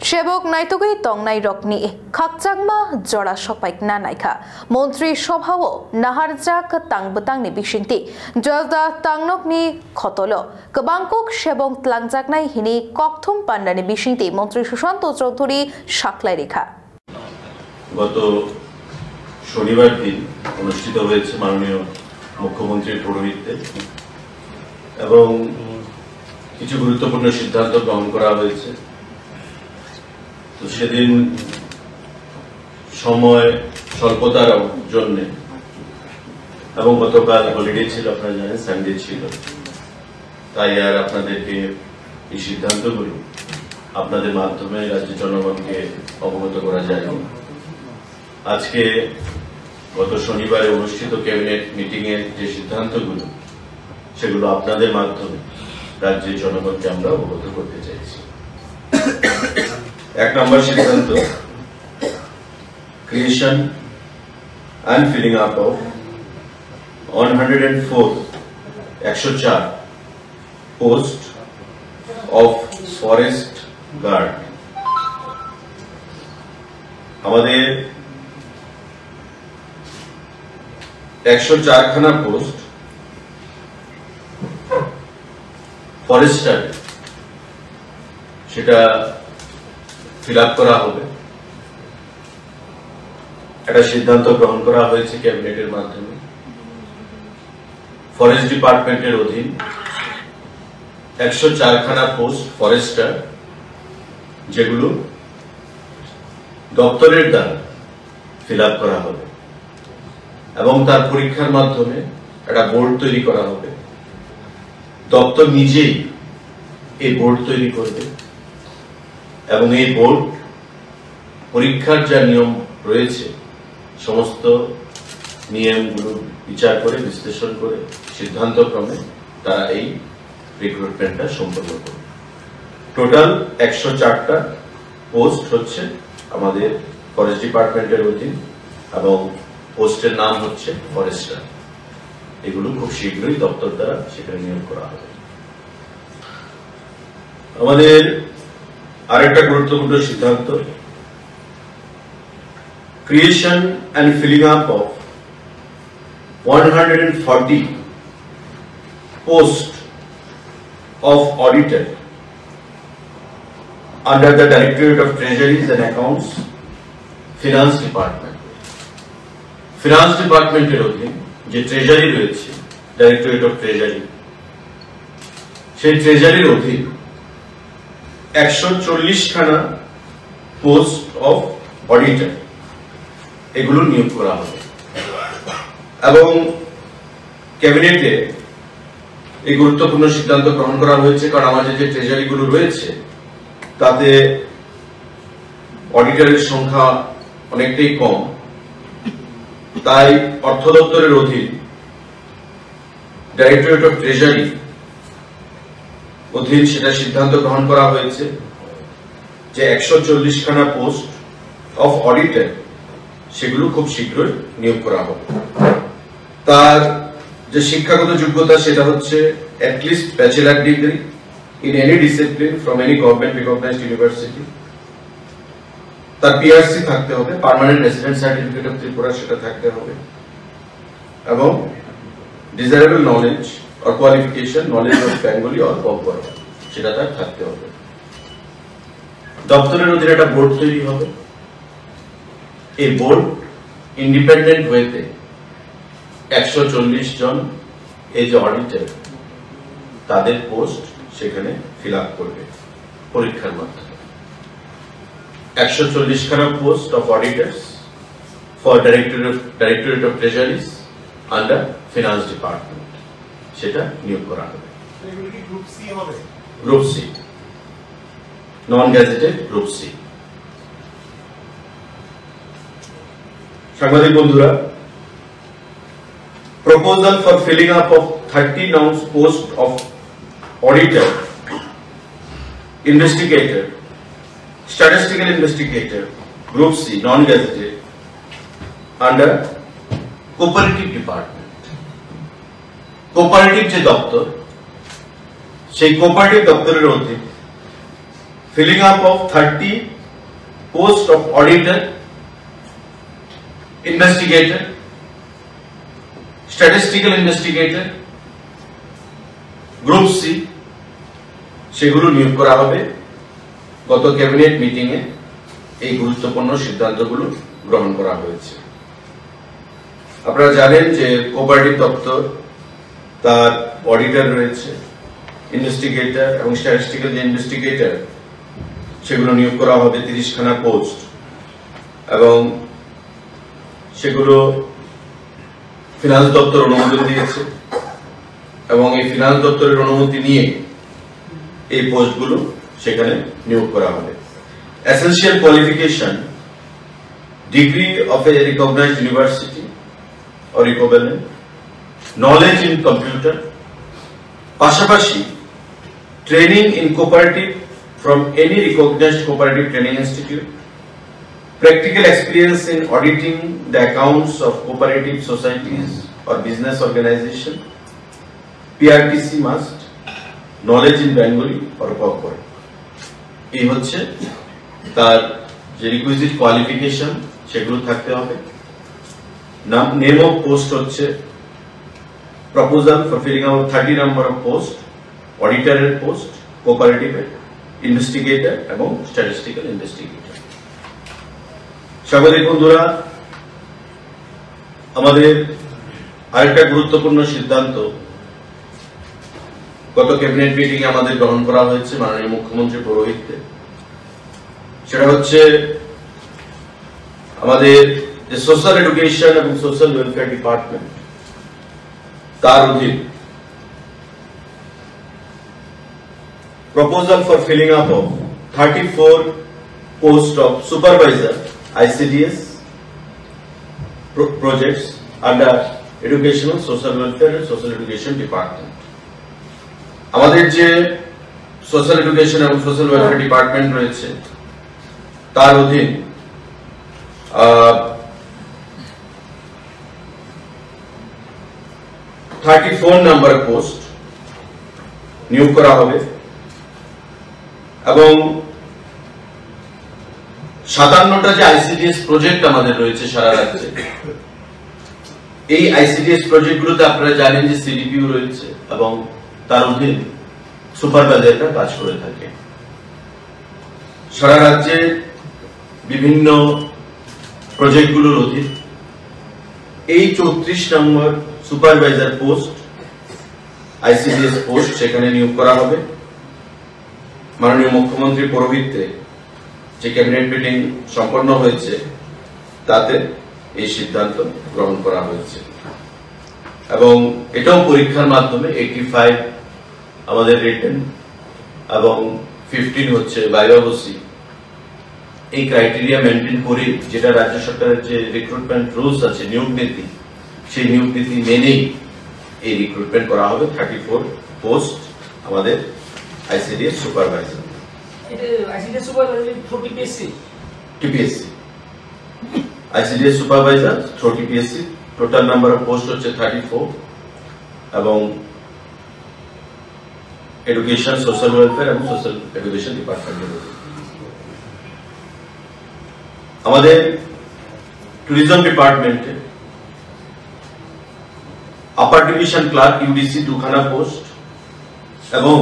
সেবক নাইতগৈ তংনাই রকনি খাকচাংমা জড়া সপাইক না নাইখা মন্ত্রী সভাও নাহারজাক তাংবতাংনি বিশিংতি জলদা তাংনকনি খতল কবাংকক সেবক ত্লাংজাকনাই হিনি ককথুম পান্ডানি বিশিংতি মন্ত্রী সুশান্ত চৌধুরী সাকলাই রেখা গত শনিবার দিন অনুষ্ঠিত হয়েছে মাননীয় মুখ্যমন্ত্রীর পৌরোহিত্যে এবং কিছু গুরুত্বপূর্ণ সিদ্ধান্ত গ্রহণ করা হয়েছে। তো সেদিন সময় স্বল্পতার জন্য এবং গতকাল হলিডে ছিল, আপনারা জানেন সানডে ছিল, তাই আর আপনাদেরকে এই সিদ্ধান্তগুলো আপনাদের মাধ্যমে রাজ্যের জনগণকে অবগত করা যায়নি। আজকে গত শনিবারে অনুষ্ঠিত ক্যাবিনেট মিটিং এর যে সিদ্ধান্তগুলো সেগুলো আপনাদের মাধ্যমে রাজ্যের জনগণকে আমরা অবগত করতে চাইছি। 1 নম্বর সিদ্ধান্ত, creation and filling up of 104 post of forest guard। আমাদের 104 খানা পোস্ট ফরেস্টার সেটা ফিল আপ করা হবে। একটা সিদ্ধান্ত গ্রহণ করা হয়েছে ক্যাবিনেটের মাধ্যমে। ফরেস্ট ডিপার্টমেন্টের অধীন 104 খানা পোস্ট ফরেস্টার, যেগুলো দপ্তরের দ্বারা ফিল আপ করা হবে এবং তার পরীক্ষার মাধ্যমে একটা বোর্ড তৈরি করা হবে। দপ্তর নিজেই এই বোর্ড তৈরি করবে এবং এই বোর্ড পরীক্ষার যা নিয়ম রয়েছে সমস্ত নিয়মগুলো বিচার করে বিশ্লেষণ করে সিদ্ধান্ত ক্রমে তারা এই রিক্রুটমেন্টটা সম্পন্ন করবে। টোটাল 104টা পোস্ট হচ্ছে আমাদের ফরেস্ট ডিপার্টমেন্টের অধীন এবং পোস্টের নাম হচ্ছে ফরেস্টার। এগুলো খুব শীঘ্রই দপ্তর দ্বারা সেখানে নিয়োগ করা হবে। আমাদের আরেকটা গুরুত্বপূর্ণ সিদ্ধান্ত, creation and filling up of 140 post of auditor under the Directorate of Treasuries and Accounts, Finance Department। Finance ডিপার্টমেন্টের অধীন যে ট্রেজারি রয়েছে, ডাইরেক্টরেট অফ ট্রেজারি, সেই ট্রেজারির অধীন 140 খানা পোস্ট অফ অডিটর এগুলো নিয়োগ করা হবে এবং ক্যাবিনেটে এই গুরুত্বপূর্ণ সিদ্ধান্ত গ্রহণ করা হয়েছে কারণ আমাদের যে ট্রেজারি গুলো রয়েছে তাতে অডিটরের সংখ্যা অনেকটাই কম। তাই অর্থ দপ্তরের অধীন ডাইরেক্টরেট অফ ট্রেজারি অধীন সেটা সিদ্ধান্ত গ্রহণ করা হয়েছে যে 140 খানা পোস্ট অফ অডিটর সেগুলো খুব শীঘ্রই নিয়োগ করা হবে। তার যে শিক্ষাগত যোগ্যতা সেটা হচ্ছে at least bachelor degree in any discipline from any government recognised university. তার পিআরসি থাকতে হবে, permanent resident certificate of Tripura সেটা থাকতে হবে এবং desirable knowledge or qualification knowledge of Bengali or Bengal সেটা তার থাকতে হবে। দপ্তরের অধীনে একটা বোর্ড তৈরি হবে। এই বোর্ড ইন্ডিপেন্ডেন্ট ওয়েতে 140 জন এই যে অডিটর তাদের পোস্ট সেখানে ফিল আপ করবে পরীক্ষার মাধ্যমে। 140 খানা post of auditors for directorate of treasuries under finance department সেটা নিয়োগ করা হবে। Group C, non gazetted group C. সাংবাদিক বন্ধুরা, proposal for filling up of 30 nouns post of auditor, investigator, statistical investigator, group C, non-gazetted, under cooperative department। Cooperative যে দপ্তর সেই cooperative দপ্তরের অধীন filling up of 30 post of auditor, investigator, statistical investigator, group C সেগুলো নিয়োগ করা হবে। গত ক্যাবিনেট মিটিং এ এই গুরুত্বপূর্ণ সিদ্ধান্তগুলো গ্রহণ করা হয়েছে। আপনারা জানেন যে কোঅপারেটিভ দপ্তর তার অডিটর রয়েছে, ইনভেস্টিগেটর এবং স্ট্যাটিস্টিক্যাল যে ইনভেস্টিগেটর সেগুলো নিয়োগ করা হবে 30 খানা পোস্ট, এবং সেগুলো ফিনান্স দপ্তর অনুমোদন দিয়েছে এবং এই ফিনান্স দপ্তরের অনুমতি নিয়ে এই পোস্টগুলো সেখানে নিয়োগ করা হবে। Essential qualification, degree of a recognized university or equivalent, knowledge in computer, পাশাপাশি training in cooperative from any recognized cooperative training institute, practical experience in auditing the accounts of cooperative societies or business organization, PRTC must, knowledge in Bengali or corporate. এই হচ্ছে তার যে requisite qualification সেগুলো থাকতে হবে। Name of post হচ্ছে proposal for filling out 30 number of post, অডিটরের post, কোঅপারেটিভের, ইনভেস্টিগেটর এবং স্ট্যাটিস্টিক্যাল ইনভেস্টিগেটর। সাংবাদিক বন্ধুরা, আমাদের আরেকটা গুরুত্বপূর্ণ সিদ্ধান্ত গত ক্যাবিনেট মিটিং এ আমাদের গ্রহণ করা হয়েছে মাননীয় মুখ্যমন্ত্রী পৌরোহিত্যে। সেটা হচ্ছে আমাদের যে সোশ্যাল এডুকেশন এবং সোশ্যাল ওয়েলফেয়ার ডিপার্টমেন্ট তার অধীন proposal for filling up of 34 posts of supervisor ICDS projects under educational social welfare and social education department. আমাদের যে সোশ্যাল এডুকেশন এবং সোশ্যাল ওয়েলফেয়ার ডিপার্টমেন্ট রয়েছে তার অধীন 34 নাম্বার পোস্ট নিয়োগ করা হবে এবং 57টা যে আইসিডিএস প্রজেক্ট আমাদের রয়েছে সারা রাজ্যে, এই আইসিডিএস প্রজেক্টগুলোতে আপনারা জানেন যে সিডিপিও রয়েছে এবং তার অধীন সুপারভাইজাররা কাজ করে থাকে। সারা রাজ্যে বিভিন্ন প্রজেক্টগুলোর অধীন এই 34 নম্বর সুপারভাইজার পোস্ট, আইসিডিএস পোস্ট সেখানে নিয়োগ করা হবে। মাননীয় মুখ্যমন্ত্রীর পৌরোহিত্যে যে ক্যাবিনেট মিটিং সম্পন্ন হয়েছে তাতে এই সিদ্ধান্ত গ্রহণ করা হয়েছে এবং এটাও পরীক্ষার মাধ্যমে 85 আমাদের রিটেন এবং 15 হচ্ছে বায়োবসি। এই ক্রাইটেরিয়া মেনটেন করে যেটা রাজ্য সরকারের যে রিক্রুটমেন্ট রুলস আছে, নিয়োগ নীতি, সেই নিয়োগ নীতি মেনেই এই রিক্রুটমেন্ট করা হবে 34 পোস্ট আমাদের ICDS supervisor. ICDS supervisor through TPSC ICDS supervisor through TPSC। Total number of post হচ্ছে 34 এবং এডুকেশন, সোশ্যাল ওয়েলফেয়ার এবং সোশ্যাল এডুকেশন ডিপার্টমেন্টের আমাদের ট্যুরিজম ডিপার্টমেন্টে আপার ডিভিশন ক্লার্ক UDC 2 খানা পোস্ট এবং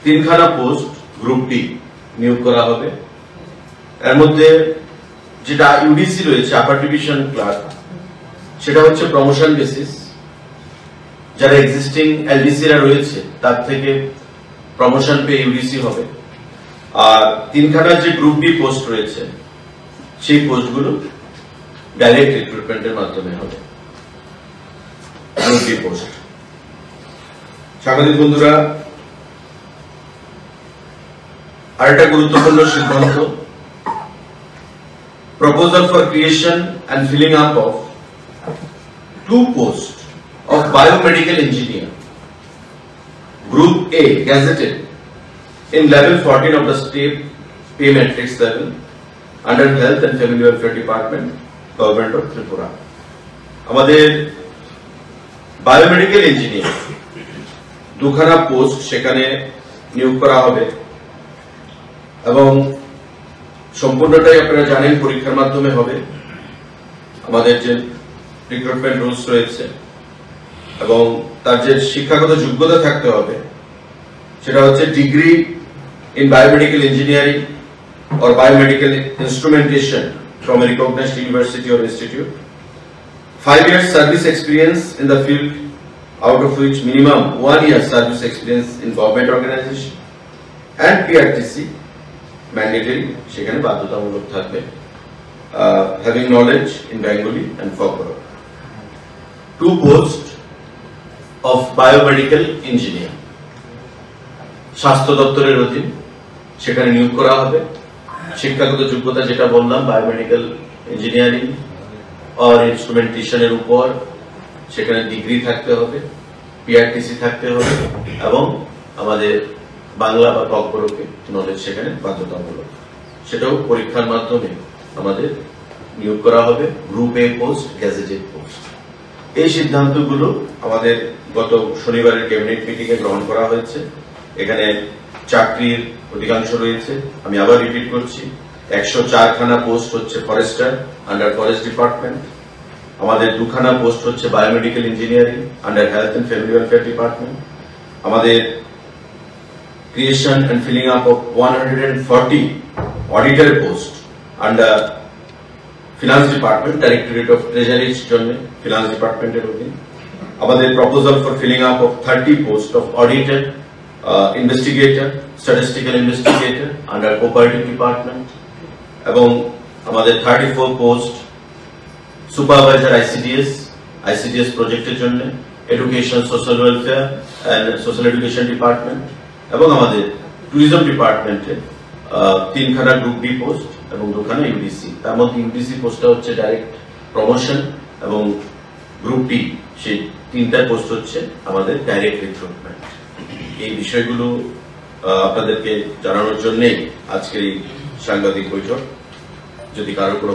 3 খানা পোস্ট গ্রুপ ডি নিয়োগ করা হবে। এর মধ্যে যেটা ইউডিসি রয়েছে আপার ডিভিশন ক্লার্ক, সেটা হচ্ছে প্রমোশন বেসিস, যারা এক্সিস্টিং এলডিসি রা রয়েছে তার থেকে প্রমোশন পেয়ে ইউডিসি হবে। আর 3 খানার যে গ্রুপ ডি পোস্ট রয়েছে সেই পোস্টগুলো ডাইরেক্ট রিক্রুটমেন্টের মাধ্যমে হবে। Group D post. সাংবাদিক বন্ধুরা, আরেকটা গুরুত্বপূর্ণ সিদ্ধান্ত, proposal for creation and filling up of 2 post of biomedical engineer, group A, gazetted in level 14 of the state pay matrix level under health and family welfare department, government of Tripura. আমাদের biomedical engineer 2 খানা post সেখানে নিয়োগ করা হবে এবং সম্পূর্ণটাই আপনারা জানেন পরীক্ষার মাধ্যমে হবে। আমাদের যে রিক্রুটমেন্ট রুলস রয়েছে এবং তার যে শিক্ষাগত যোগ্যতা থাকতে হবে সেটা হচ্ছে degree in biomedical engineering or biomedical instrumentation from a recognized university or institute, 5 years service experience in the field, out of which minimum 1 year service experience in government organization, and PRTC mandatory সেখানে বাধ্যতামূলক থাকবে, having knowledge in Bengali and Folklore. 2 posts of biomedical engineer স্বাস্থ্য দপ্তরের অধীন সেখানে নিয়োগ করা হবে। শিক্ষাগত যোগ্যতা যেটা বললাম বায়োমেডিক্যাল ইঞ্জিনিয়ারিং আর ইনস্ট্রুমেন্টেশনের উপর সেখানে ডিগ্রি থাকতে হবে, পিআরটিসি থাকতে হবে এবং আমাদের বাংলা বা তকবরকে নলেজ সেখানে বাধ্যতামূলক। সেটাও পরীক্ষার মাধ্যমে আমাদের নিয়োগ করা হবে। গ্রুপ এ পোস্ট, গ্যাজেটেড পোস্ট। এই সিদ্ধান্তগুলো আমাদের গত শনিবারের ক্যাবিনেট মিটিং এ গ্রহণ করা হয়েছে। এখানে চাকরির অধিকাংশ রয়েছে, আমি আবার রিপিট করছি, 104 খানা পোস্ট হচ্ছে ফরেস্টার আন্ডার ফরেস্ট ডিপার্টমেন্ট, আমাদের 2 খানা পোস্ট হচ্ছে biomedical engineering under health and family welfare department, আমাদের creation and filling up of 140 auditor post under finance department, directorate of ট্রেজারির জন্য ফিনান্স ডিপার্টমেন্টের অধীন, আমাদের proposal for filling up of 30 post of auditor investigator, statistical investigator under cooperative department এবং আমাদের 34 post supervisor ICDS প্রজেক্টের জন্য, education social welfare and social education department এবং আমাদের ট্যুরিজম ডিপার্টমেন্টে 3 খানা গ্রুপ বি পোস্ট এবং 2 খানা ইউডিসি। তার মধ্যে ইউডিসি পোস্টটা হচ্ছে ডাইরেক্ট প্রমোশন এবং গ্রুপ ডি সেই 3টা পোস্ট হচ্ছে আমাদের ডাইরেক্ট রিক্রুটমেন্ট। এই বিষয়গুলো আপনাদেরকে জানানোর জন্যই আজকের এই সাংবাদিক বৈঠক। যদি কারো কোনো